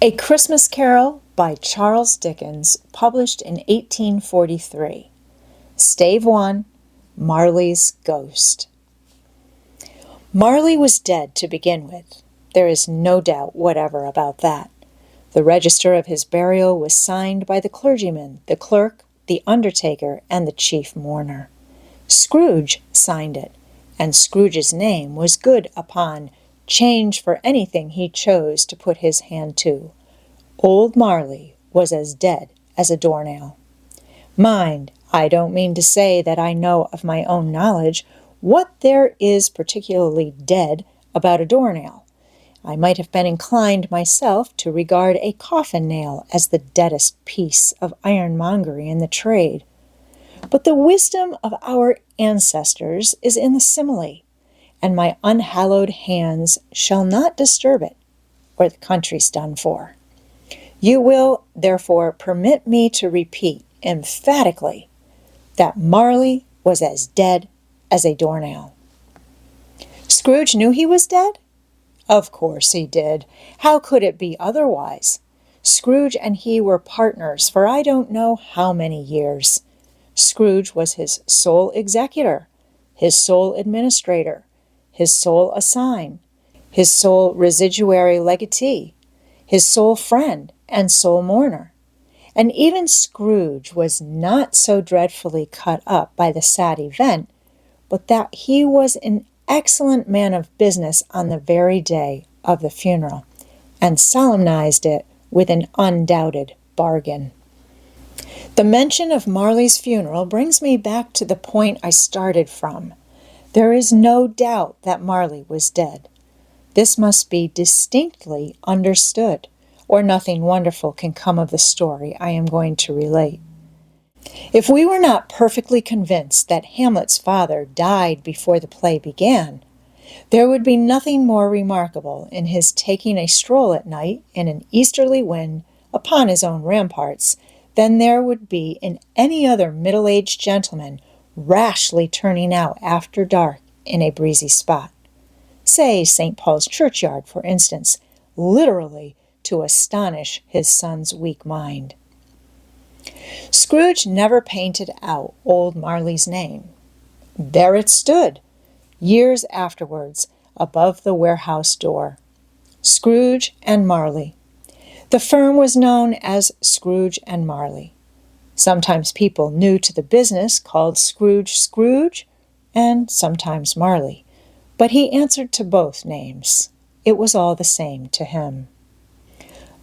A Christmas Carol by Charles Dickens, published in 1843. Stave 1, Marley's Ghost. Marley was dead to begin with. There is no doubt whatever about that. The register of his burial was signed by the clergyman, the clerk, the undertaker, and the chief mourner. Scrooge signed it, and Scrooge's name was good upon change for anything he chose to put his hand to. Old Marley was as dead as a doornail. Mind, I don't mean to say that I know of my own knowledge what there is particularly dead about a doornail. I might have been inclined myself to regard a coffin nail as the deadest piece of ironmongery in the trade. But the wisdom of our ancestors is in the simile, and my unhallowed hands shall not disturb it, or the country's done for. You will, therefore, permit me to repeat emphatically that Marley was as dead as a doornail. Scrooge knew he was dead? Of course he did. How could it be otherwise? Scrooge and he were partners for I don't know how many years. Scrooge was his sole executor, his sole administrator, his sole assign, his sole residuary legatee, his sole friend and sole mourner. And even Scrooge was not so dreadfully cut up by the sad event, but that he was an excellent man of business on the very day of the funeral, and solemnized it with an undoubted bargain. The mention of Marley's funeral brings me back to the point I started from. There is no doubt that Marley was dead. This must be distinctly understood, or nothing wonderful can come of the story I am going to relate. If we were not perfectly convinced that Hamlet's father died before the play began, there would be nothing more remarkable in his taking a stroll at night in an easterly wind upon his own ramparts than there would be in any other middle-aged gentleman rashly turning out after dark in a breezy spot. Say St. Paul's churchyard, for instance, literally to astonish his son's weak mind. Scrooge never painted out old Marley's name. There it stood, years afterwards, above the warehouse door. Scrooge and Marley. The firm was known as Scrooge and Marley. Sometimes people new to the business called Scrooge Scrooge, and sometimes Marley, but he answered to both names. It was all the same to him.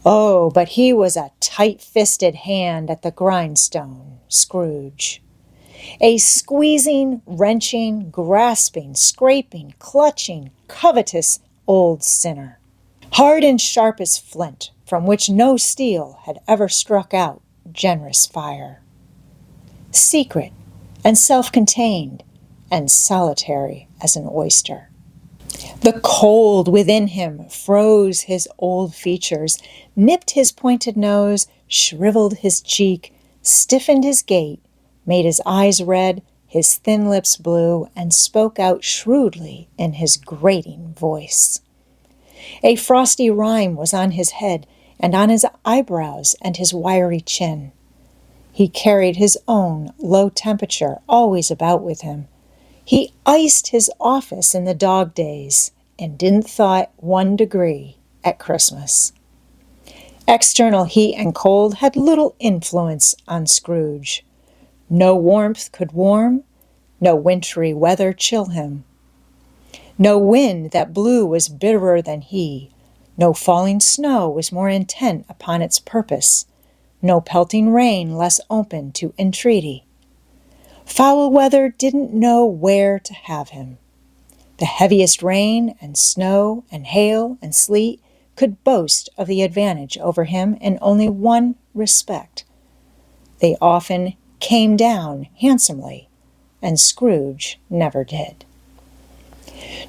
Oh, but he was a tight-fisted hand at the grindstone, Scrooge. A squeezing, wrenching, grasping, scraping, clutching, covetous old sinner. Hard and sharp as flint, from which no steel had ever struck out generous fire. Secret and self-contained and solitary as an oyster. The cold within him froze his old features, nipped his pointed nose, shriveled his cheek, stiffened his gait, made his eyes red, his thin lips blue, and spoke out shrewdly in his grating voice. A frosty rime was on his head and on his eyebrows and his wiry chin. He carried his own low temperature always about with him. He iced his office in the dog days and didn't thaw it 1 degree at Christmas. External heat and cold had little influence on Scrooge. No warmth could warm, no wintry weather chill him. No wind that blew was bitterer than he. No falling snow was more intent upon its purpose. No pelting rain less open to entreaty. Foul weather didn't know where to have him. The heaviest rain and snow and hail and sleet could boast of the advantage over him in only one respect. They often came down handsomely, and Scrooge never did.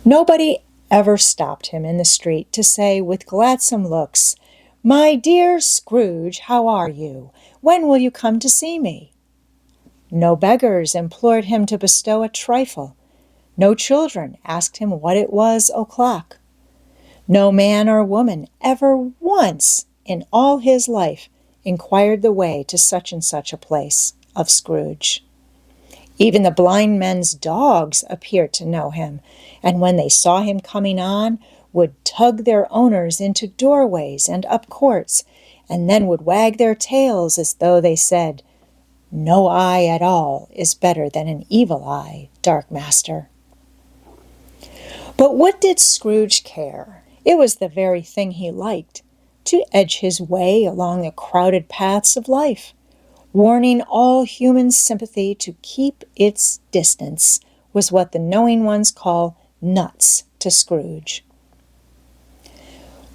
Nobody ever stopped him in the street to say with gladsome looks, "My dear Scrooge, how are you? When will you come to see me?" No beggars implored him to bestow a trifle. No children asked him what it was o'clock. No man or woman ever once in all his life inquired the way to such and such a place of Scrooge. Even the blind men's dogs appeared to know him, and when they saw him coming on, would tug their owners into doorways and up courts, and then would wag their tails as though they said, "No eye at all is better than an evil eye, dark master." But what did Scrooge care? It was the very thing he liked, to edge his way along the crowded paths of life, warning all human sympathy to keep its distance, was what the knowing ones call nuts to Scrooge.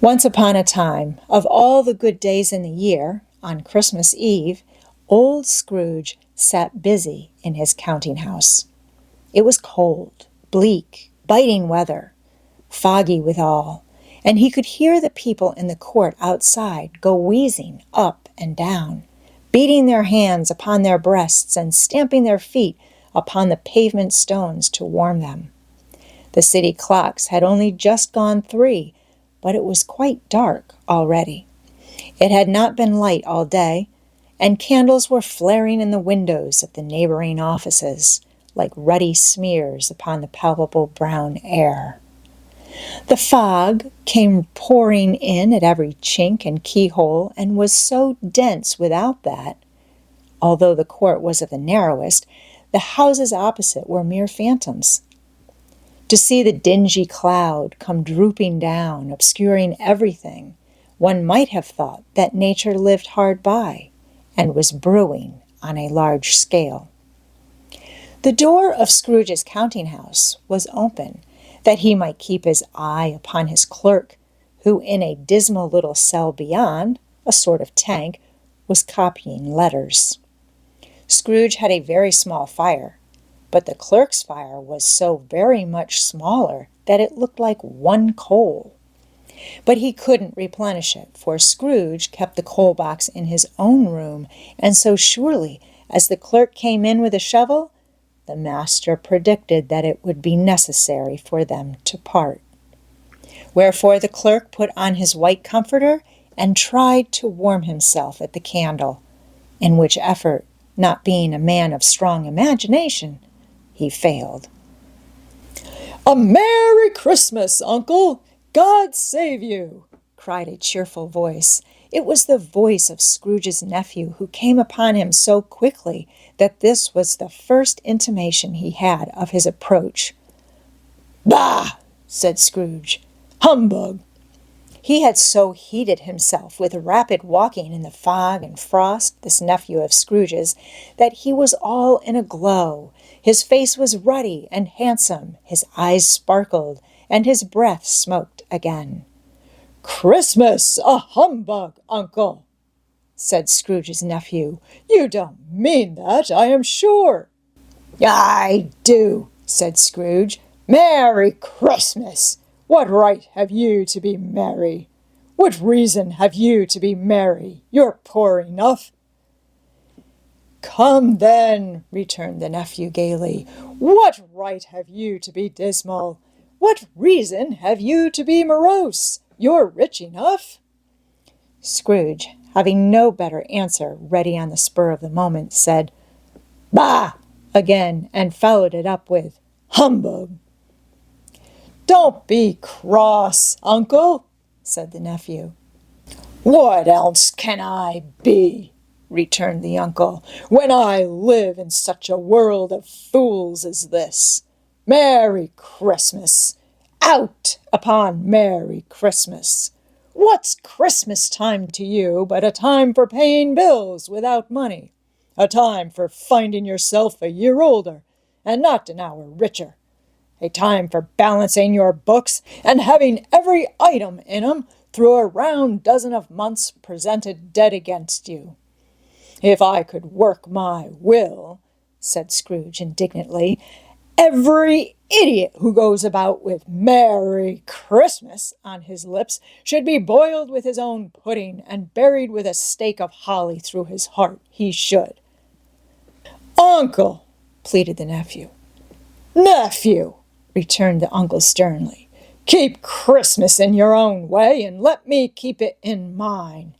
Once upon a time, of all the good days in the year, on Christmas Eve, old Scrooge sat busy in his counting-house. It was cold, bleak, biting weather, foggy withal, and he could hear the people in the court outside go wheezing up and down, beating their hands upon their breasts and stamping their feet upon the pavement stones to warm them. The city clocks had only just gone 3, but it was quite dark already. It had not been light all day, and candles were flaring in the windows of the neighboring offices, like ruddy smears upon the palpable brown air. The fog came pouring in at every chink and keyhole, and was so dense without that, although the court was of the narrowest, the houses opposite were mere phantoms. To see the dingy cloud come drooping down, obscuring everything, one might have thought that nature lived hard by, and was brewing on a large scale. The door of Scrooge's counting-house was open, that he might keep his eye upon his clerk, who in a dismal little cell beyond, a sort of tank, was copying letters. Scrooge had a very small fire, but the clerk's fire was so very much smaller that it looked like one coal. But he couldn't replenish it, for Scrooge kept the coal box in his own room, and so surely as the clerk came in with a shovel, the master predicted that it would be necessary for them to part. Wherefore the clerk put on his white comforter and tried to warm himself at the candle, in which effort, not being a man of strong imagination, he failed. "A Merry Christmas, Uncle! God save you!" cried a cheerful voice. It was the voice of Scrooge's nephew, who came upon him so quickly that this was the first intimation he had of his approach. "Bah!" said Scrooge. "Humbug!" He had so heated himself with rapid walking in the fog and frost, this nephew of Scrooge's, that he was all in a glow. His face was ruddy and handsome, his eyes sparkled, and his breath smoked again. "Christmas a humbug, Uncle!" said Scrooge's nephew. "You don't mean that, I am sure." "I do," said Scrooge. "Merry Christmas! What right have you to be merry? What reason have you to be merry? You're poor enough." "Come then," returned the nephew gaily. "What right have you to be dismal? What reason have you to be morose? You're rich enough." Scrooge, having no better answer ready on the spur of the moment, said, "Bah!" again, and followed it up with, "Humbug!" "Don't be cross, Uncle," said the nephew. "What else can I be?" returned the uncle, "when I live in such a world of fools as this? Merry Christmas! Out upon Merry Christmas! What's Christmas time to you but a time for paying bills without money, a time for finding yourself a year older and not an hour richer, a time for balancing your books and having every item in 'em through a round dozen of months presented dead against you? If I could work my will," said Scrooge indignantly, "every idiot who goes about with Merry Christmas on his lips should be boiled with his own pudding and buried with a stake of holly through his heart. He should." "Uncle!" pleaded the nephew. "Nephew!" returned the uncle sternly. "Keep Christmas in your own way, and let me keep it in mine.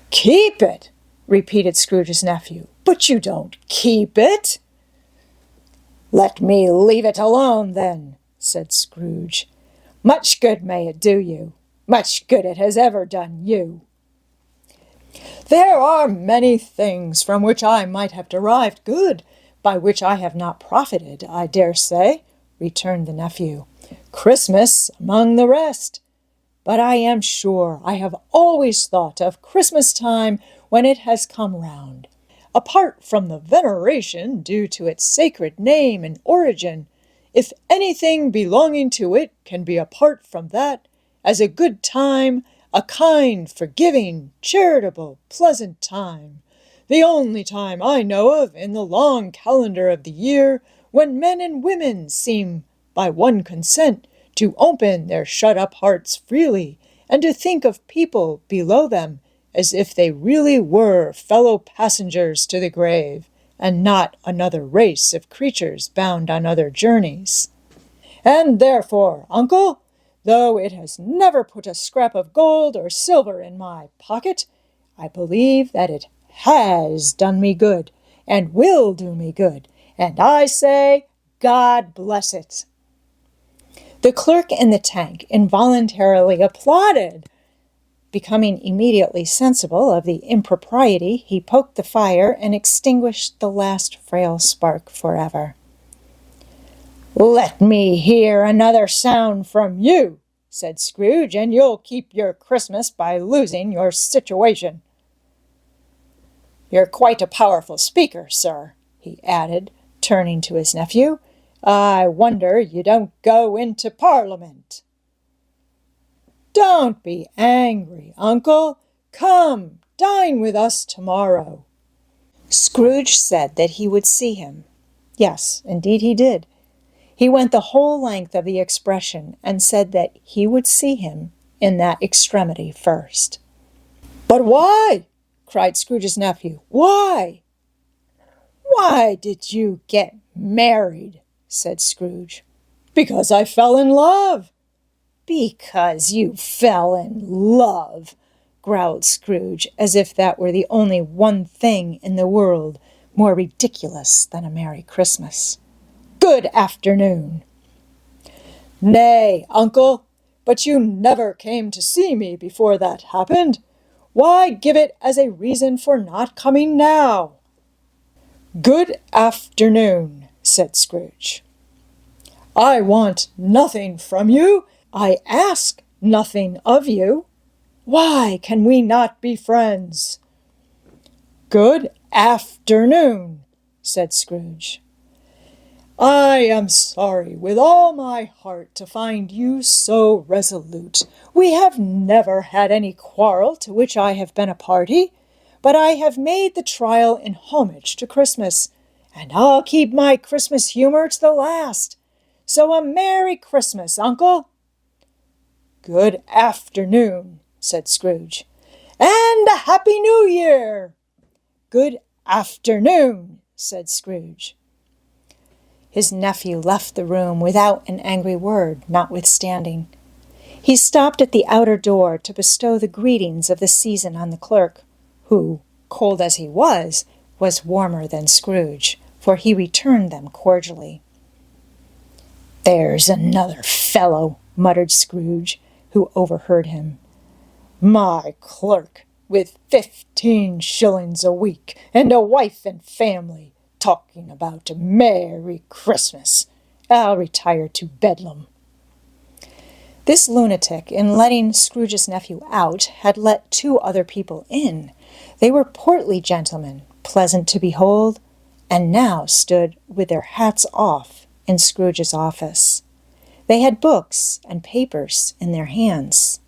"Keep it," repeated Scrooge's nephew. "But you don't keep it." "Let me leave it alone, then," said Scrooge. "Much good may it do you. Much good it has ever done you." "There are many things from which I might have derived good, by which I have not profited, I dare say," returned the nephew. "Christmas among the rest. But I am sure I have always thought of Christmas time when it has come round. Apart from the veneration due to its sacred name and origin, if anything belonging to it can be apart from that, as a good time, a kind, forgiving, charitable, pleasant time, the only time I know of in the long calendar of the year when men and women seem, by one consent, to open their shut-up hearts freely, and to think of people below them as if they really were fellow passengers to the grave, and not another race of creatures bound on other journeys. And therefore, uncle, though it has never put a scrap of gold or silver in my pocket, I believe that it has done me good, and will do me good, and I say, God bless it." The clerk in the tank involuntarily applauded. Becoming immediately sensible of the impropriety, he poked the fire and extinguished the last frail spark forever. "Let me hear another sound from you," said Scrooge, "and you'll keep your Christmas by losing your situation. You're quite a powerful speaker, sir," he added, turning to his nephew. "I wonder you don't go into Parliament." "Don't be angry, uncle. Come, dine with us tomorrow." Scrooge said that he would see him. Yes, indeed he did. He went the whole length of the expression and said that he would see him in that extremity first. "But why?" cried Scrooge's nephew. "Why?" "Why did you get married?" said Scrooge. "Because I fell in love." "Because you fell in love," growled Scrooge, as if that were the only one thing in the world more ridiculous than a Merry Christmas. "Good afternoon." "Nay, uncle, but you never came to see me before that happened. Why give it as a reason for not coming now?" "Good afternoon," said Scrooge. "I want nothing from you. I ask nothing of you. Why can we not be friends?" "Good afternoon," said Scrooge. "I am sorry with all my heart to find you so resolute. We have never had any quarrel to which I have been a party, but I have made the trial in homage to Christmas, and I'll keep my Christmas humor to the last. So a Merry Christmas, uncle." "Good afternoon," said Scrooge. "And a Happy New Year." "Good afternoon," said Scrooge. His nephew left the room without an angry word, notwithstanding. He stopped at the outer door to bestow the greetings of the season on the clerk, who, cold as he was warmer than Scrooge, for he returned them cordially. "There's another fellow," muttered Scrooge, who overheard him. "My clerk, with 15 shillings a week, and a wife and family, talking about a Merry Christmas. I'll retire to Bedlam." This lunatic, in letting Scrooge's nephew out, had let 2 other people in. They were portly gentlemen, pleasant to behold, and now stood with their hats off in Scrooge's office. They had books and papers in their hands,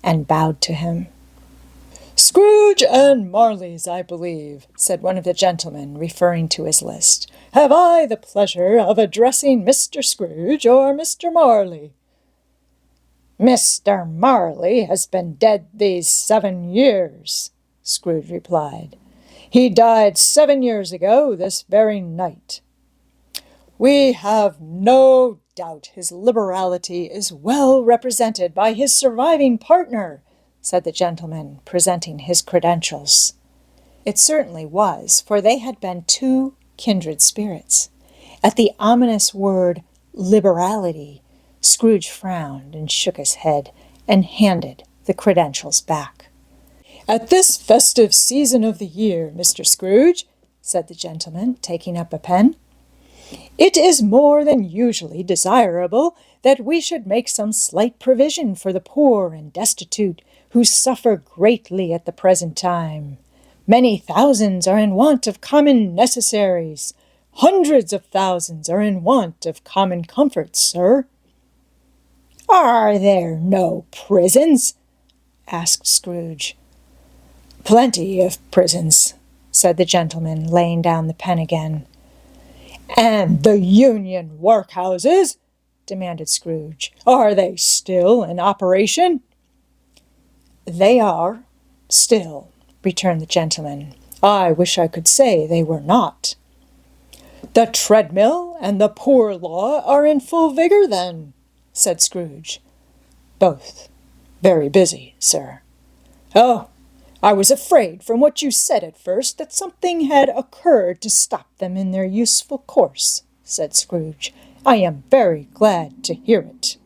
and bowed to him. "Scrooge and Marley's, I believe," said one of the gentlemen, referring to his list. "Have I the pleasure of addressing Mr. Scrooge or Mr. Marley?" "Mr. Marley has been dead these 7 years," Scrooge replied. "He died 7 years ago this very night. We have no doubt his liberality is well represented by his surviving partner, said the gentleman, presenting his credentials. It certainly was, for they had been two kindred spirits. At the ominous word liberality, Scrooge frowned and shook his head and handed the credentials back. "At this festive season of the year, Mr. Scrooge," said the gentleman, taking up a pen, "it is more than usually desirable that we should make some slight provision for the poor and destitute who suffer greatly at the present time. Many thousands are in want of common necessaries. Hundreds of thousands are in want of common comforts, sir." "Are there no prisons?" asked Scrooge. "Plenty of prisons," said the gentleman, laying down the pen again. "And the Union workhouses?" demanded Scrooge. "Are they still in operation?" "They are, still," returned the gentleman. "I wish I could say they were not." "The treadmill and the poor law are in full vigor, then?" said Scrooge. "Both very busy, sir." "Oh, I was afraid from what you said at first that something had occurred to stop them in their useful course," said Scrooge. "I am very glad to hear it."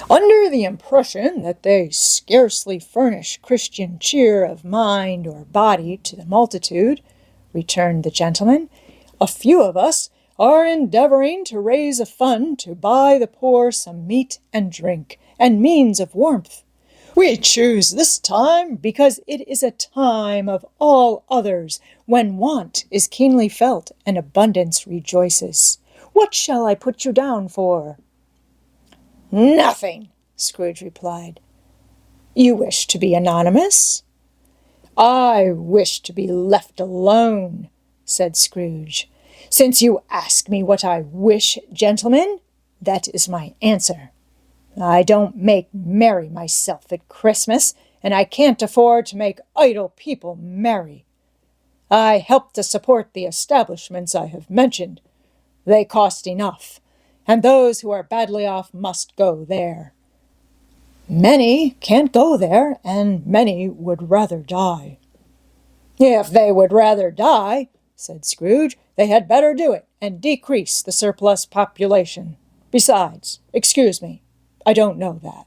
"Under the impression that they scarcely furnish Christian cheer of mind or body to the multitude," returned the gentleman, "a few of us are endeavoring to raise a fund to buy the poor some meat and drink, and means of warmth. We choose this time because it is a time of all others when want is keenly felt and abundance rejoices. What shall I put you down for?" "Nothing," Scrooge replied. "You wish to be anonymous?" "I wish to be left alone," said Scrooge. "Since you ask me what I wish, gentlemen, that is my answer. I don't make merry myself at Christmas, and I can't afford to make idle people merry. I help to support the establishments I have mentioned. They cost enough, and those who are badly off must go there. Many can't go there, and many would rather die." "If they would rather die," said Scrooge, "they had better do it and decrease the surplus population. Besides, excuse me, I don't know that."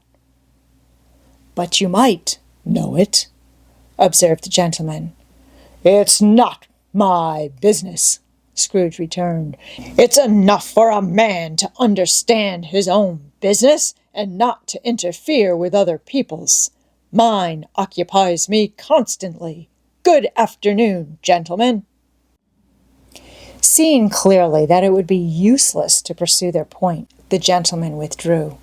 "But you might know it," observed the gentleman. "It's not my business," Scrooge returned. "It's enough for a man to understand his own business and not to interfere with other people's. Mine occupies me constantly. Good afternoon, gentlemen." Seeing clearly that it would be useless to pursue their point, the gentleman withdrew.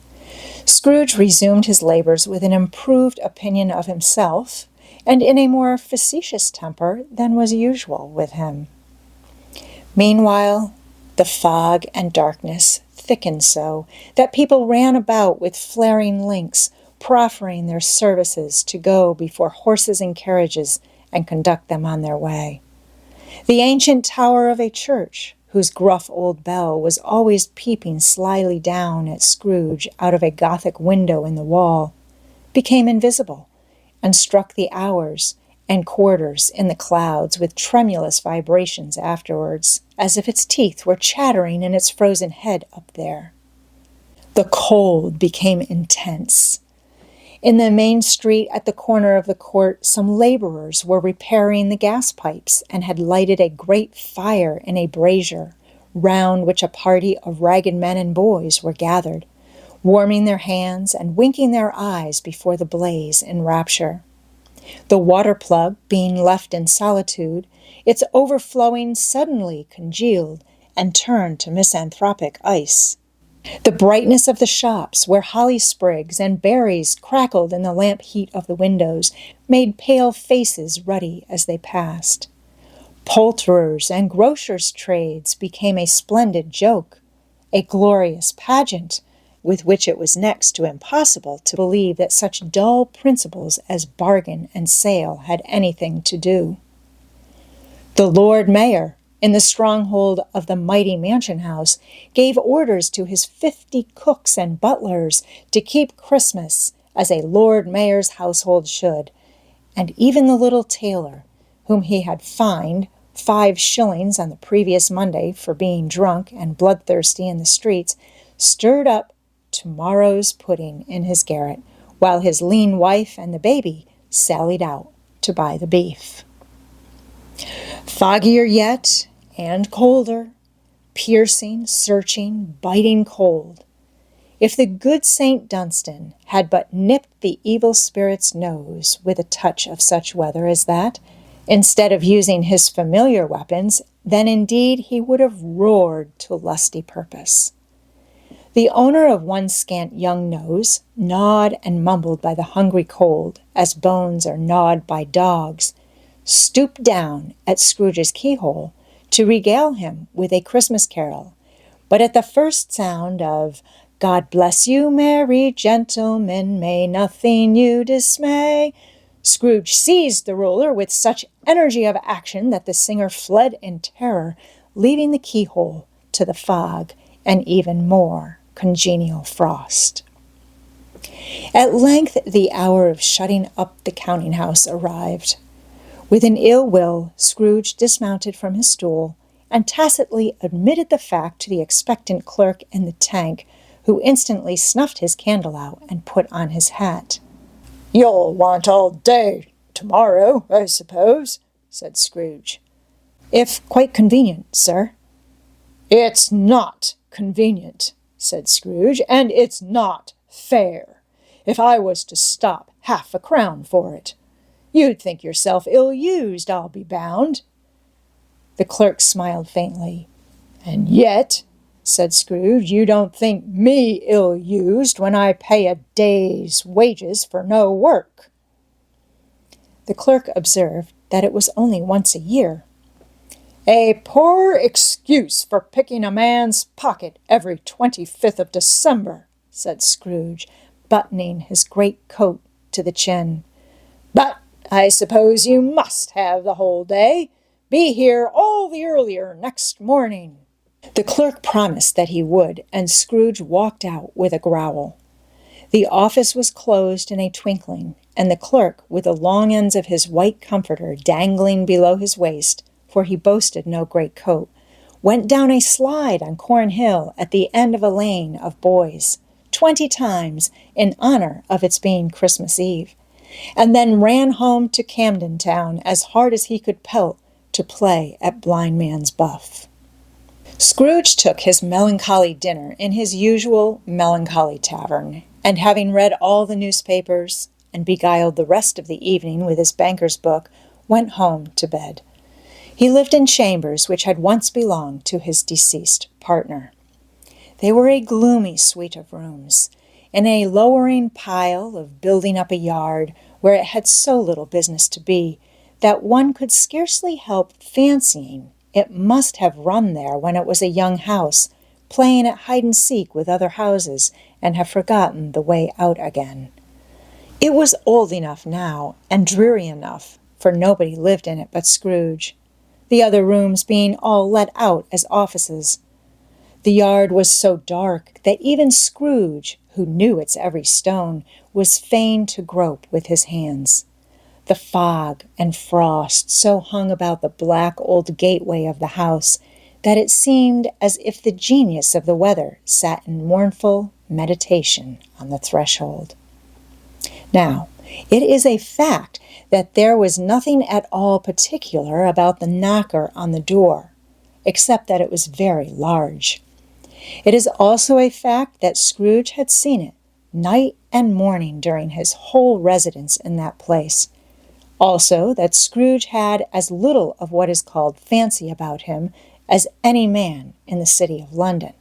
Scrooge resumed his labors with an improved opinion of himself, and in a more facetious temper than was usual with him. Meanwhile, the fog and darkness thickened so that people ran about with flaring links, proffering their services to go before horses and carriages and conduct them on their way. The ancient tower of a church, whose gruff old bell was always peeping slyly down at Scrooge out of a Gothic window in the wall, became invisible, and struck the hours and quarters in the clouds with tremulous vibrations afterwards, as if its teeth were chattering in its frozen head up there. The cold became intense. In the main street at the corner of the court, some laborers were repairing the gas pipes and had lighted a great fire in a brazier, round which a party of ragged men and boys were gathered, warming their hands and winking their eyes before the blaze in rapture. The water plug being left in solitude, its overflowing suddenly congealed and turned to misanthropic ice. The brightness of the shops, where holly sprigs and berries crackled in the lamp heat of the windows, made pale faces ruddy as they passed. Poulterers' and grocers' trades became a splendid joke, a glorious pageant, with which it was next to impossible to believe that such dull principles as bargain and sale had anything to do. The Lord Mayor, in the stronghold of the mighty mansion house, gave orders to his 50 cooks and butlers to keep Christmas as a Lord Mayor's household should, and even the little tailor, whom he had fined 5 shillings on the previous Monday for being drunk and bloodthirsty in the streets, stirred up tomorrow's pudding in his garret, while his lean wife and the baby sallied out to buy the beef. Foggier yet, and colder, piercing, searching, biting cold. If the good St. Dunstan had but nipped the evil spirit's nose with a touch of such weather as that, instead of using his familiar weapons, then indeed he would have roared to lusty purpose. The owner of one scant young nose, gnawed and mumbled by the hungry cold, as bones are gnawed by dogs, stooped down at Scrooge's keyhole to regale him with a Christmas carol, but at the first sound of "God bless you, merry gentlemen, may nothing you dismay," Scrooge seized the ruler with such energy of action that the singer fled in terror, leaving the keyhole to the fog and even more congenial frost. At length the hour of shutting up the counting-house arrived. With an ill will, Scrooge dismounted from his stool and tacitly admitted the fact to the expectant clerk in the tank, who instantly snuffed his candle out and put on his hat. "You'll want all day tomorrow, I suppose," said Scrooge. "If quite convenient, sir." "It's not convenient," said Scrooge, "and it's not fair. If I was to stop 1/2 crown for it, you'd think yourself ill-used, I'll be bound." The clerk smiled faintly. "And yet," said Scrooge, "you don't think me ill-used when I pay a day's wages for no work." The clerk observed that it was only once a year. "A poor excuse for picking a man's pocket every 25th of December," said Scrooge, buttoning his great coat to the chin. "But I suppose you must have the whole day. Be here all the earlier next morning." The clerk promised that he would, and Scrooge walked out with a growl. The office was closed in a twinkling, and the clerk, with the long ends of his white comforter dangling below his waist, for he boasted no great coat, went down a slide on Cornhill at the end of a lane of boys, 20 times in honor of its being Christmas Eve, and then ran home to Camden Town as hard as he could pelt to play at blind man's buff. Scrooge took his melancholy dinner in his usual melancholy tavern, and having read all the newspapers and beguiled the rest of the evening with his banker's book, went home to bed. He lived in chambers which had once belonged to his deceased partner. They were a gloomy suite of rooms, in a lowering pile of building up a yard where it had so little business to be that one could scarcely help fancying it must have run there when it was a young house, playing at hide-and-seek with other houses, and have forgotten the way out again. It was old enough now, and dreary enough, for nobody lived in it but Scrooge, the other rooms being all let out as offices. The yard was so dark that even Scrooge, who knew its every stone, was fain to grope with his hands. The fog and frost so hung about the black old gateway of the house that it seemed as if the genius of the weather sat in mournful meditation on the threshold. Now, it is a fact that there was nothing at all particular about the knocker on the door, except that it was very large. It is also a fact that Scrooge had seen it night and morning during his whole residence in that place. Also, that Scrooge had as little of what is called fancy about him as any man in the city of London,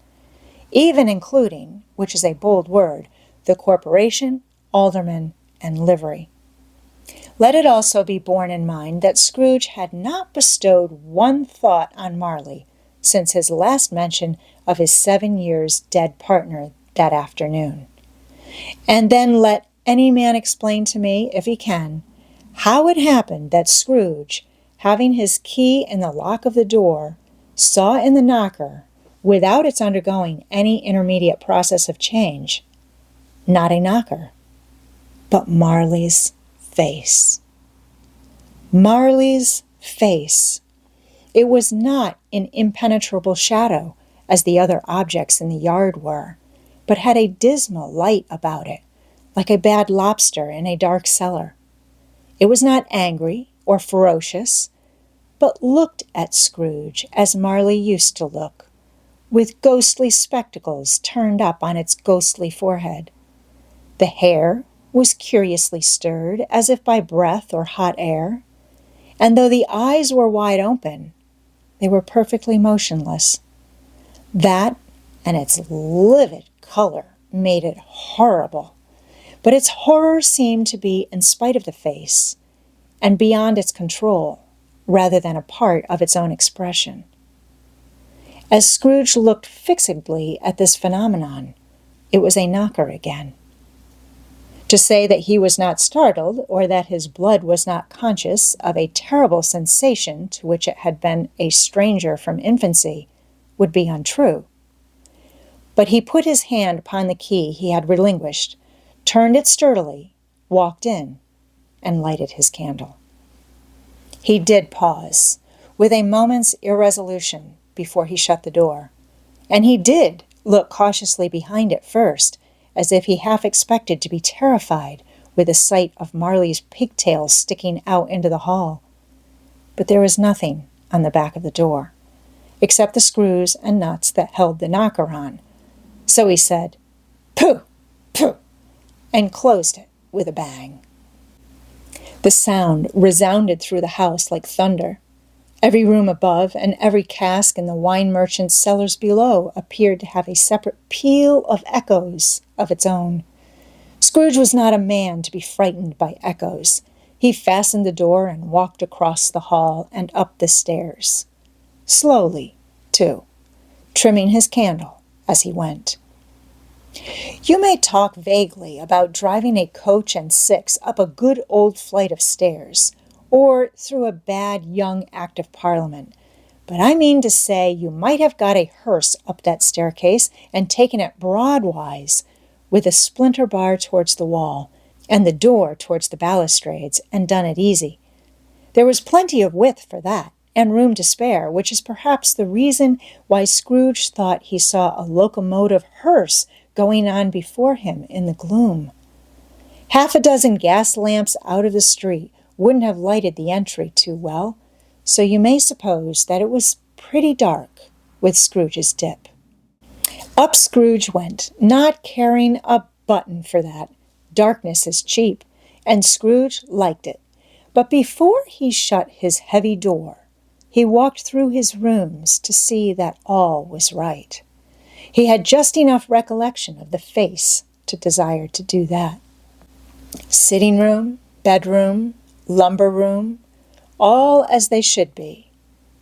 even including, which is a bold word, the corporation, aldermen, and livery. Let it also be borne in mind that Scrooge had not bestowed one thought on Marley since his last mention of his 7 years dead partner that afternoon. And then let any man explain to me, if he can, how it happened that Scrooge, having his key in the lock of the door, saw in the knocker, without its undergoing any intermediate process of change, not a knocker, but Marley's face. Marley's face. It was not in impenetrable shadow, as the other objects in the yard were, but had a dismal light about it, like a bad lobster in a dark cellar. It was not angry or ferocious, but looked at Scrooge as Marley used to look, with ghostly spectacles turned up on its ghostly forehead. The hair was curiously stirred, as if by breath or hot air, and though the eyes were wide open, they were perfectly motionless. That and its livid color made it horrible, but its horror seemed to be in spite of the face, and beyond its control, rather than a part of its own expression. As Scrooge looked fixedly at this phenomenon, it was a knocker again. To say that he was not startled, or that his blood was not conscious of a terrible sensation to which it had been a stranger from infancy, would be untrue. But he put his hand upon the key he had relinquished, turned it sturdily, walked in, and lighted his candle. He did pause, with a moment's irresolution, before he shut the door, and he did look cautiously behind it first, as if he half expected to be terrified with the sight of Marley's pigtails sticking out into the hall. But there was nothing on the back of the door, except the screws and nuts that held the knocker on. So he said, "Pooh! Pooh!" and closed it with a bang. The sound resounded through the house like thunder. Every room above and every cask in the wine merchant's cellars below appeared to have a separate peal of echoes of its own. Scrooge was not a man to be frightened by echoes. He fastened the door and walked across the hall and up the stairs. Slowly, too, trimming his candle as he went. You may talk vaguely about driving a coach and six up a good old flight of stairs, or through a bad young Act of Parliament, but I mean to say you might have got a hearse up that staircase and taken it broadwise, with a splinter bar towards the wall, and the door towards the balustrades, and done it easy. There was plenty of width for that, and room to spare, which is perhaps the reason why Scrooge thought he saw a locomotive hearse going on before him in the gloom. Half a dozen gas lamps out of the street wouldn't have lighted the entry too well, so you may suppose that it was pretty dark with Scrooge's dip. Up Scrooge went, not caring a button for that. Darkness is cheap, and Scrooge liked it. But before he shut his heavy door, he walked through his rooms to see that all was right. He had just enough recollection of the face to desire to do that. Sitting room, bedroom, lumber room, all as they should be.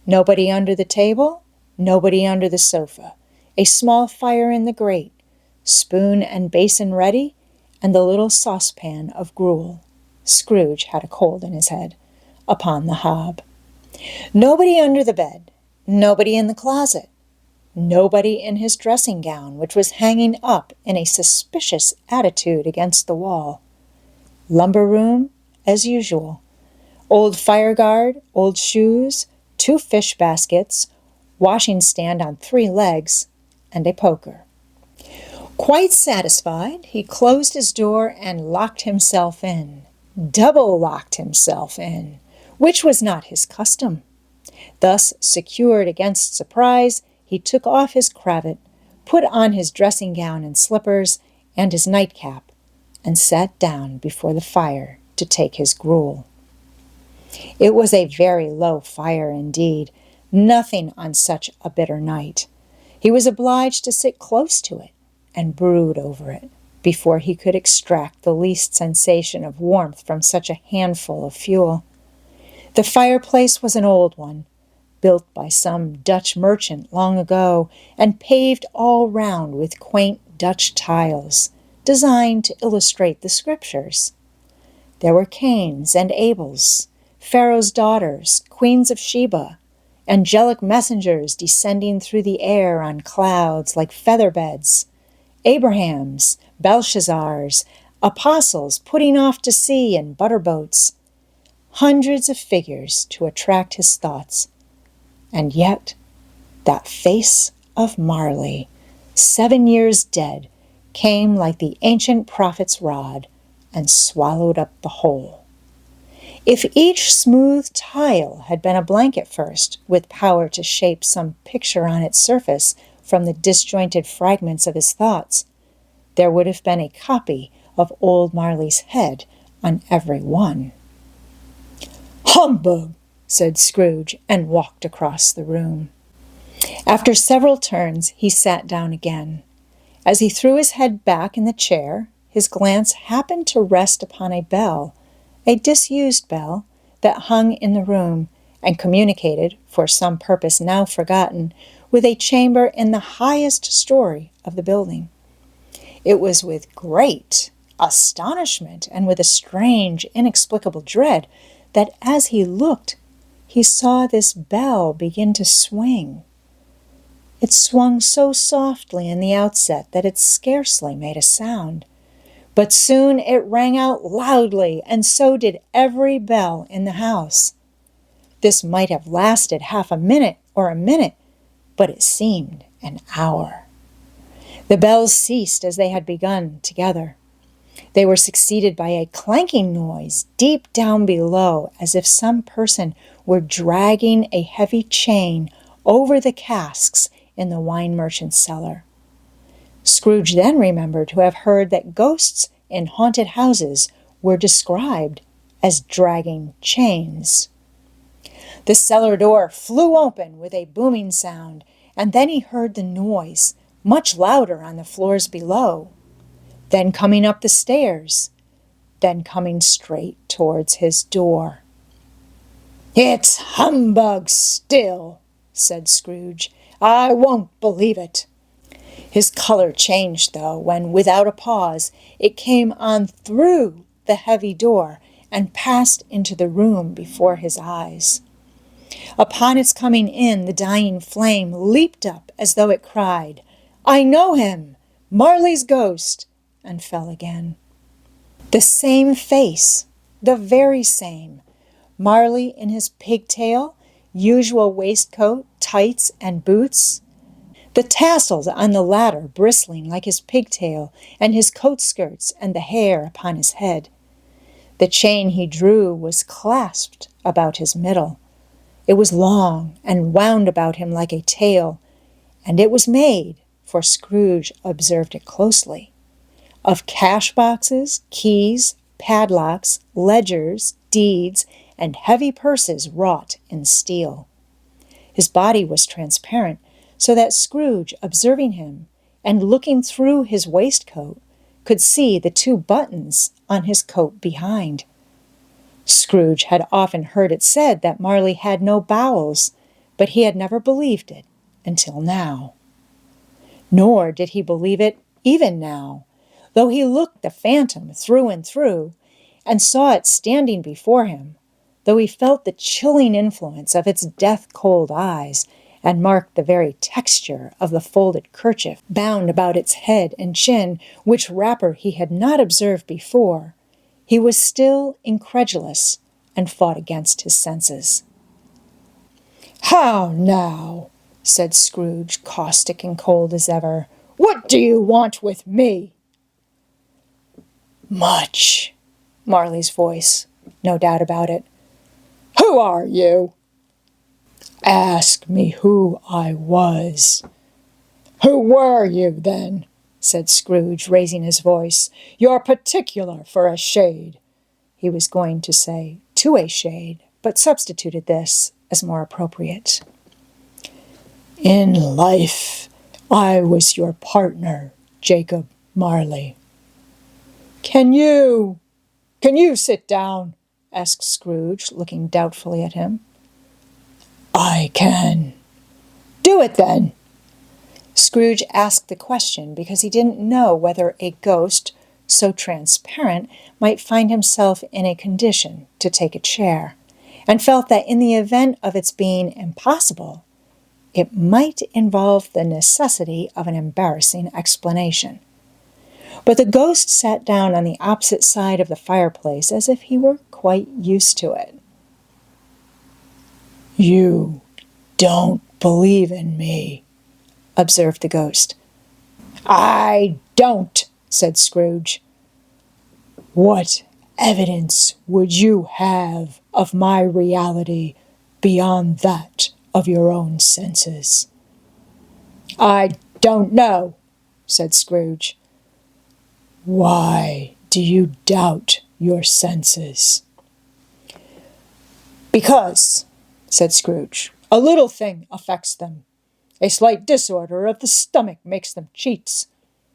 Nobody under the table, nobody under the sofa. A small fire in the grate, spoon and basin ready, and the little saucepan of gruel. Scrooge had a cold in his head, upon the hob. Nobody under the bed, nobody in the closet, nobody in his dressing gown, which was hanging up in a suspicious attitude against the wall. Lumber room, as usual. Old fire guard, old shoes, 2 fish baskets, washing stand on 3 legs, and a poker. Quite satisfied, he closed his door and locked himself in. Double locked himself in, which was not his custom. Thus, secured against surprise, he took off his cravat, put on his dressing gown and slippers, and his nightcap, and sat down before the fire to take his gruel. It was a very low fire indeed, nothing on such a bitter night. He was obliged to sit close to it and brood over it before he could extract the least sensation of warmth from such a handful of fuel. The fireplace was an old one, built by some Dutch merchant long ago, and paved all round with quaint Dutch tiles, designed to illustrate the Scriptures. There were Cains and Abels, Pharaoh's daughters, queens of Sheba, angelic messengers descending through the air on clouds like feather beds, Abrahams, Belshazzars, apostles putting off to sea in butter-boats, hundreds of figures to attract his thoughts. And yet, that face of Marley, 7 years dead, came like the ancient prophet's rod and swallowed up the whole. If each smooth tile had been a blanket first, with power to shape some picture on its surface from the disjointed fragments of his thoughts, there would have been a copy of old Marley's head on every one. "Humbug!" said Scrooge, and walked across the room. After several turns, he sat down again. As he threw his head back in the chair, his glance happened to rest upon a bell, a disused bell, that hung in the room, and communicated, for some purpose now forgotten, with a chamber in the highest story of the building. It was with great astonishment and with a strange, inexplicable dread that as he looked, he saw this bell begin to swing. It swung so softly in the outset that it scarcely made a sound, but soon it rang out loudly, and so did every bell in the house. This might have lasted half a minute or a minute, but it seemed an hour. The bells ceased as they had begun together. They were succeeded by a clanking noise deep down below, as if some person were dragging a heavy chain over the casks in the wine merchant's cellar. Scrooge then remembered to have heard that ghosts in haunted houses were described as dragging chains. The cellar door flew open with a booming sound, and then he heard the noise, much louder on the floors below, then coming up the stairs, then coming straight towards his door. "It's humbug still," said Scrooge. "I won't believe it." His color changed, though, when, without a pause, it came on through the heavy door and passed into the room before his eyes. Upon its coming in, the dying flame leaped up as though it cried, "I know him! Marley's ghost!" and fell again. The same face, the very same. Marley in his pigtail, usual waistcoat, tights, and boots. The tassels on the latter bristling like his pigtail, and his coat skirts and the hair upon his head. The chain he drew was clasped about his middle. It was long and wound about him like a tail, and it was made, for Scrooge observed it closely, of cash boxes, keys, padlocks, ledgers, deeds, and heavy purses wrought in steel. His body was transparent, so that Scrooge, observing him, and looking through his waistcoat, could see the 2 buttons on his coat behind. Scrooge had often heard it said that Marley had no bowels, but he had never believed it until now. Nor did he believe it even now, though he looked the phantom through and through, and saw it standing before him, though he felt the chilling influence of its death-cold eyes, and marked the very texture of the folded kerchief bound about its head and chin, which wrapper he had not observed before, he was still incredulous and fought against his senses. "How now?" said Scrooge, caustic and cold as ever. "What do you want with me?" "Much," Marley's voice, no doubt about it. "Who are you?" "Ask me who I was." "Who were you, then?" said Scrooge, raising his voice. "You're particular for a shade." He was going to say, "to a shade," but substituted this as more appropriate. "In life, I was your partner, Jacob Marley." Can you sit down?" asked Scrooge, looking doubtfully at him. "I can." "Do it, then." Scrooge asked the question because he didn't know whether a ghost so transparent might find himself in a condition to take a chair, and felt that in the event of its being impossible, it might involve the necessity of an embarrassing explanation. But the ghost sat down on the opposite side of the fireplace as if he were quite used to it. "You don't believe in me," observed the ghost. "I don't," said Scrooge. "What evidence would you have of my reality beyond that of your own senses?" "I don't know," said Scrooge. "Why do you doubt your senses?" "Because," said Scrooge, "a little thing affects them. A slight disorder of the stomach makes them cheats.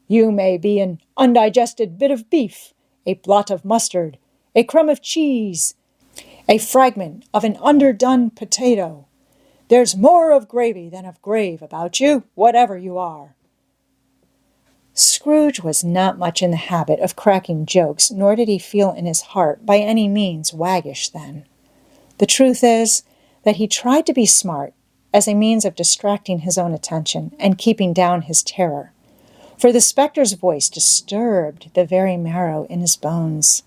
You may be an undigested bit of beef, a blot of mustard, a crumb of cheese, a fragment of an underdone potato. There's more of gravy than of grave about you, whatever you are." Scrooge was not much in the habit of cracking jokes, nor did he feel in his heart by any means waggish then. The truth is that he tried to be smart as a means of distracting his own attention and keeping down his terror, for the spectre's voice disturbed the very marrow in his bones.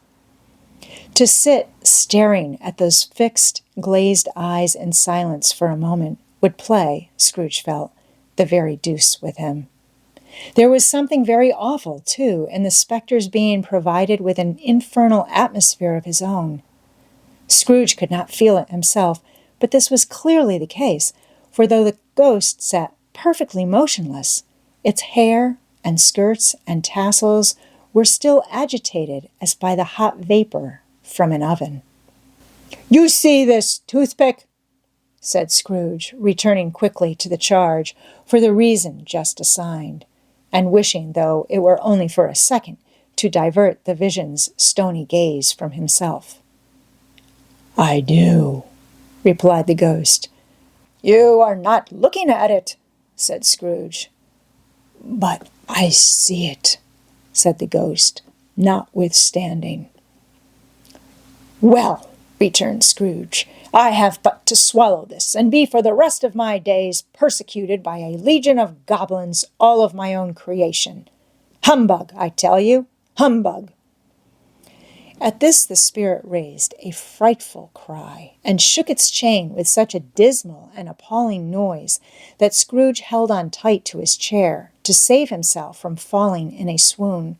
To sit staring at those fixed, glazed eyes in silence for a moment would play, Scrooge felt, the very deuce with him. There was something very awful, too, in the spectre's being provided with an infernal atmosphere of his own. Scrooge could not feel it himself, but this was clearly the case, for though the ghost sat perfectly motionless, its hair and skirts and tassels were still agitated as by the hot vapor from an oven. "You see this toothpick?" said Scrooge, returning quickly to the charge for the reason just assigned, and wishing, though it were only for a second, to divert the vision's stony gaze from himself. "I do," replied the ghost. "You are not looking at it," said Scrooge. "But I see it," said the ghost, notwithstanding. "Well," returned Scrooge, "I have but to swallow this, and be for the rest of my days persecuted by a legion of goblins, all of my own creation. Humbug, I tell you, humbug." At this the spirit raised a frightful cry, and shook its chain with such a dismal and appalling noise that Scrooge held on tight to his chair to save himself from falling in a swoon.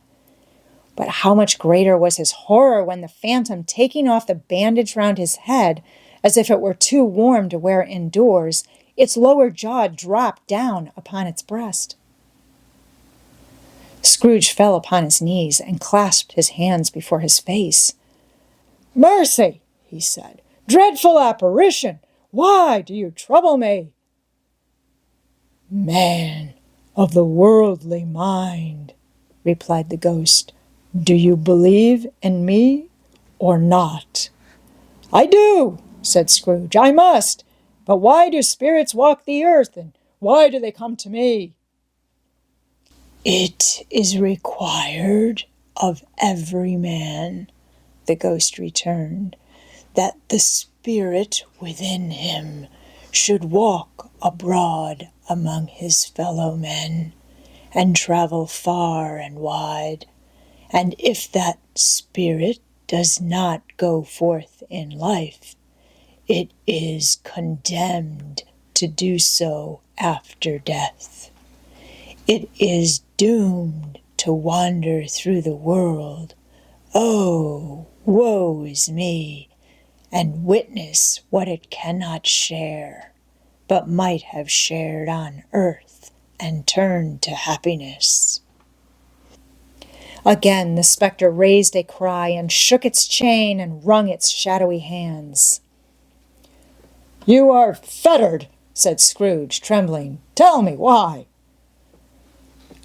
But how much greater was his horror when the phantom, taking off the bandage round his head, as if it were too warm to wear indoors, its lower jaw dropped down upon its breast. Scrooge fell upon his knees and clasped his hands before his face. "Mercy," he said, "dreadful apparition! Why do you trouble me?" "Man of the worldly mind," replied the ghost, "do you believe in me or not?" "I do," said Scrooge. "I must. But why do spirits walk the earth, and why do they come to me?" "It is required of every man," the ghost returned, "that the spirit within him should walk abroad among his fellow men, and travel far and wide. And if that spirit does not go forth in life, it is condemned to do so after death. It is doomed to wander through the world, oh, woe is me, and witness what it cannot share, but might have shared on earth and turned to happiness." Again the spectre raised a cry and shook its chain and wrung its shadowy hands. "You are fettered," said Scrooge, trembling. "Tell me why."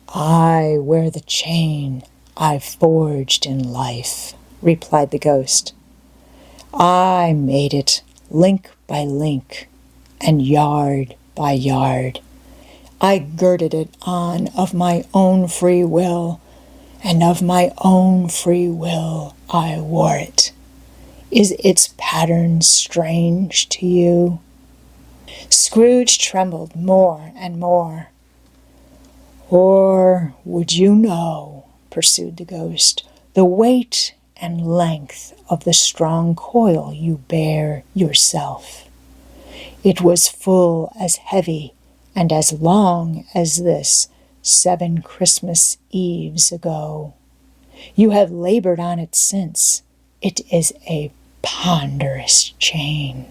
"I wear the chain I forged in life," replied the ghost. "I made it link by link and yard by yard. I girded it on of my own free will, and of my own free will I wore it. Is its pattern strange to you?" Scrooge trembled more and more. "Or would you know," pursued the ghost, the weight and length of the strong coil you bear yourself. It was full as heavy and as long as this 7 Christmas Eves ago. You have labored on it since. It is a ponderous chain.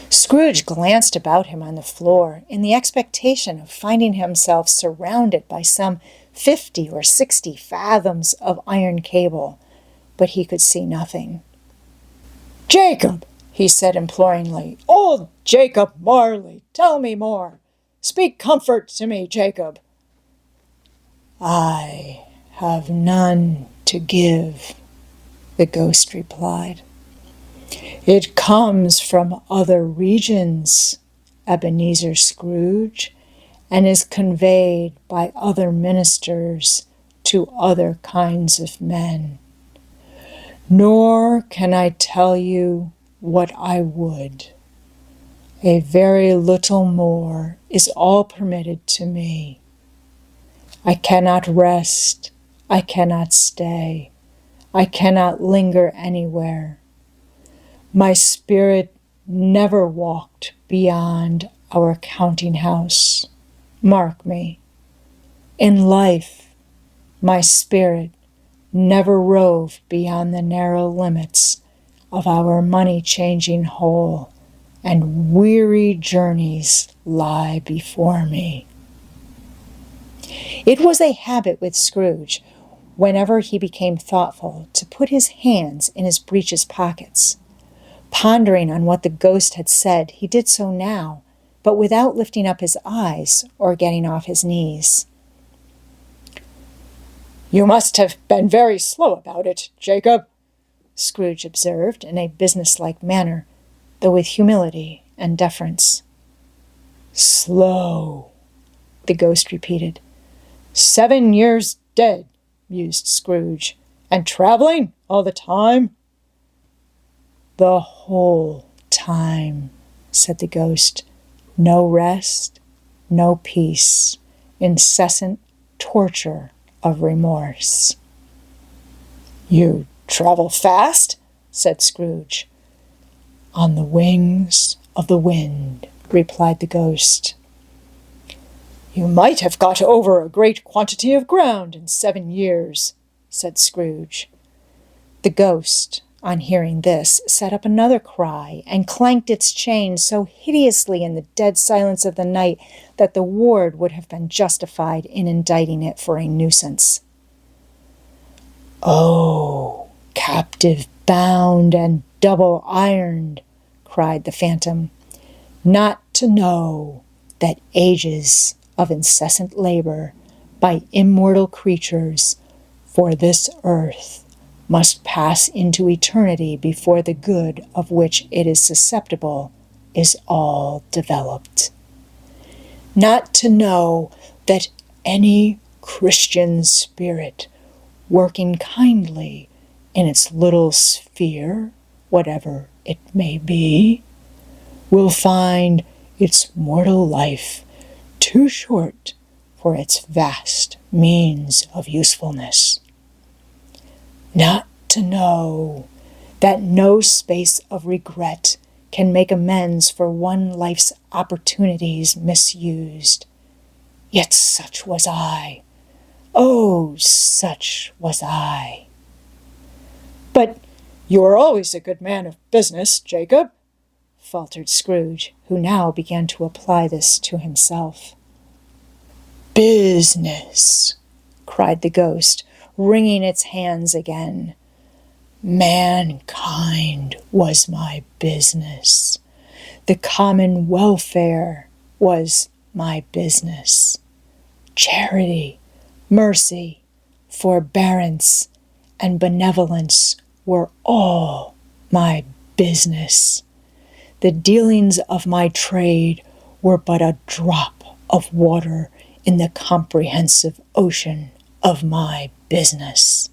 Scrooge glanced about him on the floor in the expectation of finding himself surrounded by some 50 or 60 fathoms of iron cable, but he could see nothing. "Jacob," he said imploringly, "old Jacob Marley, tell me more. Speak comfort to me, Jacob." "I have none to give," the ghost replied. "It comes from other regions, Ebeneezer Scrooge, and is conveyed by other ministers to other kinds of men. Nor can I tell you what I would. A very little more is all permitted to me. I cannot rest, I cannot stay, I cannot linger anywhere. My spirit never walked beyond our counting house. Mark me. In life, my spirit never roved beyond the narrow limits of our money-changing hole, and weary journeys lie before me." It was a habit with Scrooge, whenever he became thoughtful, to put his hands in his breeches pockets. Pondering on what the ghost had said, he did so now, but without lifting up his eyes or getting off his knees. "You must have been very slow about it, Jacob," Scrooge observed in a businesslike manner, though with humility and deference. "Slow," the ghost repeated. 7 years dead, mused Scrooge, "and traveling all the time?" "The whole time," said the ghost. "No rest, no peace, incessant torture of remorse." "You travel fast?" said Scrooge. "On the wings of the wind," replied the ghost. "You might have got over a great quantity of ground in 7 years, said Scrooge. The ghost, on hearing this, set up another cry and clanked its chain so hideously in the dead silence of the night that the ward would have been justified in indicting it for a nuisance. "Oh, captive bound and double ironed," cried the phantom, "not to know that ages of incessant labor by immortal creatures for this earth must pass into eternity before the good of which it is susceptible is all developed. Not to know that any Christian spirit, working kindly in its little sphere, whatever it may be, will find its mortal life too short for its vast means of usefulness. Not to know that no space of regret can make amends for one life's opportunities misused. Yet such was I. Oh, such was I. But you are always a good man of business, Jacob, faltered Scrooge, who now began to apply this to himself. Business, cried the ghost, wringing its hands again. Mankind was my business. The common welfare was my business. Charity, mercy, forbearance, and benevolence were all my business. The dealings of my trade were but a drop of water in the comprehensive ocean of my business.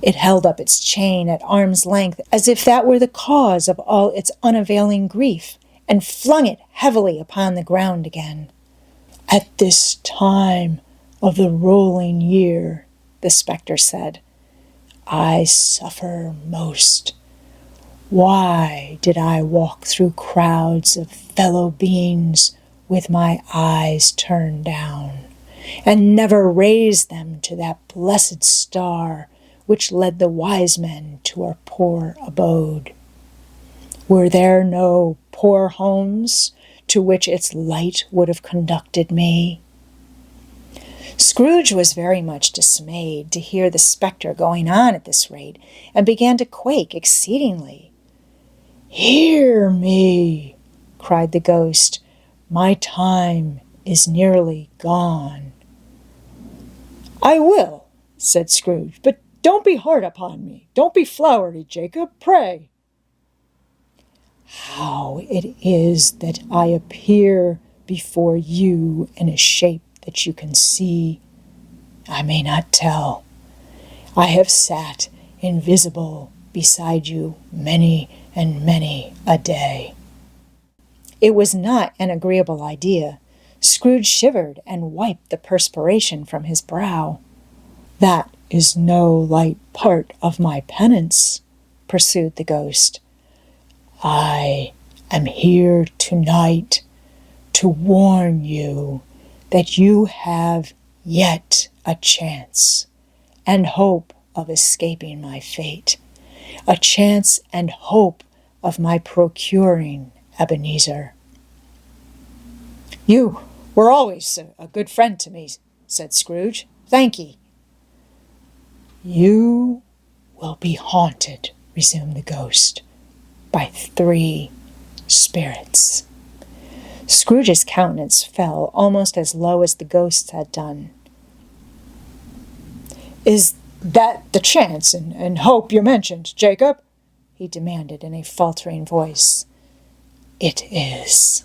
It held up its chain at arm's length as if that were the cause of all its unavailing grief, and flung it heavily upon the ground again. At this time of the rolling year," the spectre said, "I suffer most. Why did I walk through crowds of fellow beings with my eyes turned down, and never raise them to that blessed star which led the wise men to our poor abode? Were there no poor homes to which its light would have conducted me?" Scrooge was very much dismayed to hear the spectre going on at this rate, and began to quake exceedingly. "Hear me!" cried the ghost. "My time is nearly gone." "I will," said Scrooge, "but don't be hard upon me. Don't be flowery, Jacob, pray." "How it is that I appear before you in a shape that you can see, I may not tell. I have sat invisible beside you many and many a day." It was not an agreeable idea. Scrooge shivered and wiped the perspiration from his brow. "That is no light part of my penance," pursued the ghost. "I am here tonight to warn you that you have yet a chance and hope of escaping my fate, a chance and hope of my procuring Ebeneezer." "You were always a good friend to me," said Scrooge. "Thank ye." "You will be haunted," resumed the ghost, "by 3 spirits." Scrooge's countenance fell almost as low as the ghost's had done. "Is that the chance and hope you mentioned, Jacob?" he demanded in a faltering voice. "It is."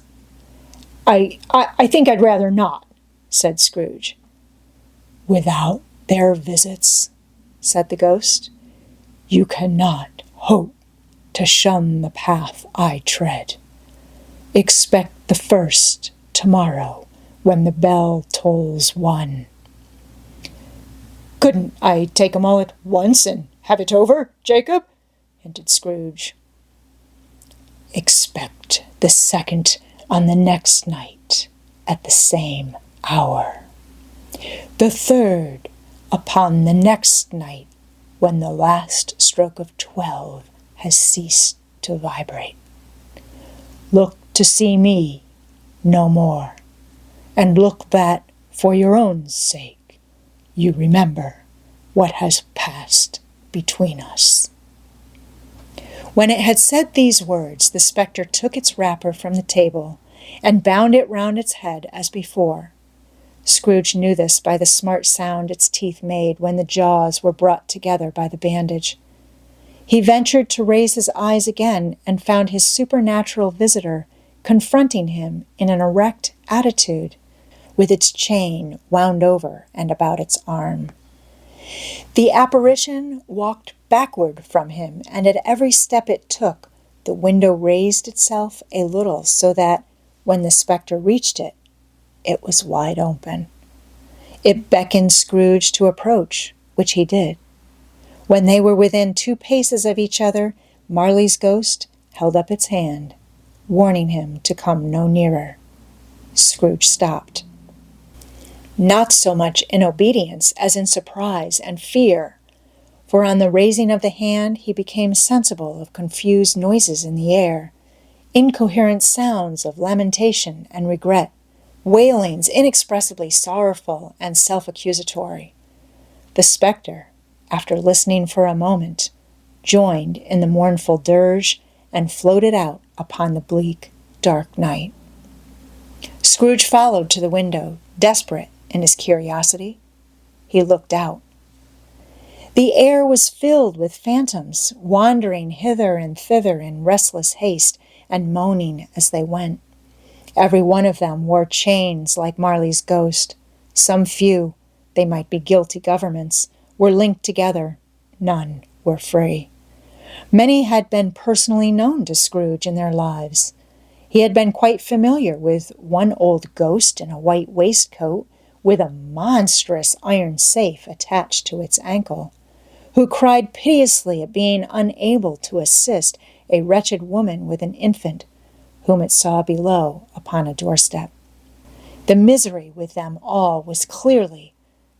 I think I'd rather not," said Scrooge. "Without their visits," said the ghost, "you cannot hope to shun the path I tread. Expect the first tomorrow when the bell tolls 1. "Couldn't I take 'em all at once and have it over, Jacob?" hinted Scrooge. "Expect the second on the next night at the same hour. The third upon the next night when the last stroke of 12 has ceased to vibrate. Look to see me no more, and look that, for your own sake, you remember what has passed between us." When it had said these words, the spectre took its wrapper from the table and bound it round its head as before. Scrooge knew this by the smart sound its teeth made when the jaws were brought together by the bandage. He ventured to raise his eyes again and found his supernatural visitor confronting him in an erect attitude, with its chain wound over and about its arm. The apparition walked backward from him, and at every step it took, the window raised itself a little so that, when the spectre reached it, it was wide open. It beckoned Scrooge to approach, which he did. When they were within 2 paces of each other, Marley's ghost held up its hand, warning him to come no nearer. Scrooge stopped. Not so much in obedience as in surprise and fear, for on the raising of the hand he became sensible of confused noises in the air, incoherent sounds of lamentation and regret, wailings inexpressibly sorrowful and self-accusatory. The spectre, after listening for a moment, joined in the mournful dirge and floated out upon the bleak, dark night. Scrooge followed to the window, desperate in his curiosity. He looked out. The air was filled with phantoms, wandering hither and thither in restless haste and moaning as they went. Every one of them wore chains like Marley's ghost. Some few, they might be guilty governments, were linked together. None were free. Many had been personally known to Scrooge in their lives. He had been quite familiar with one old ghost in a white waistcoat, with a monstrous iron safe attached to its ankle, who cried piteously at being unable to assist a wretched woman with an infant, whom it saw below upon a doorstep. The misery with them all was clearly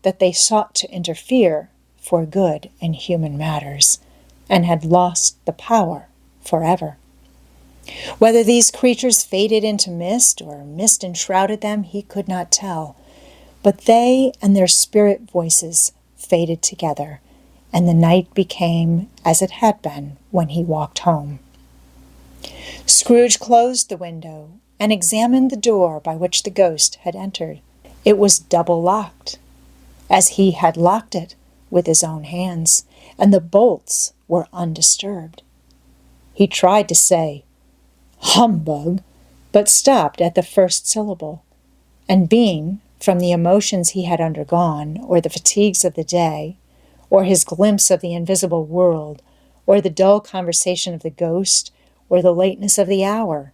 that they sought to interfere for good in human matters, and had lost the power forever. Whether these creatures faded into mist, or mist enshrouded them, he could not tell, but they and their spirit voices faded together, and the night became as it had been when he walked home. Scrooge closed the window and examined the door by which the ghost had entered. It was double locked, as he had locked it with his own hands, and the bolts were undisturbed. He tried to say, "Humbug," but stopped at the first syllable, and being, from the emotions he had undergone, or the fatigues of the day, or his glimpse of the invisible world, or the dull conversation of the ghost, or the lateness of the hour,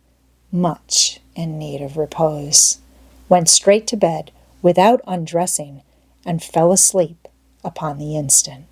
much in need of repose, went straight to bed without undressing, and fell asleep upon the instant.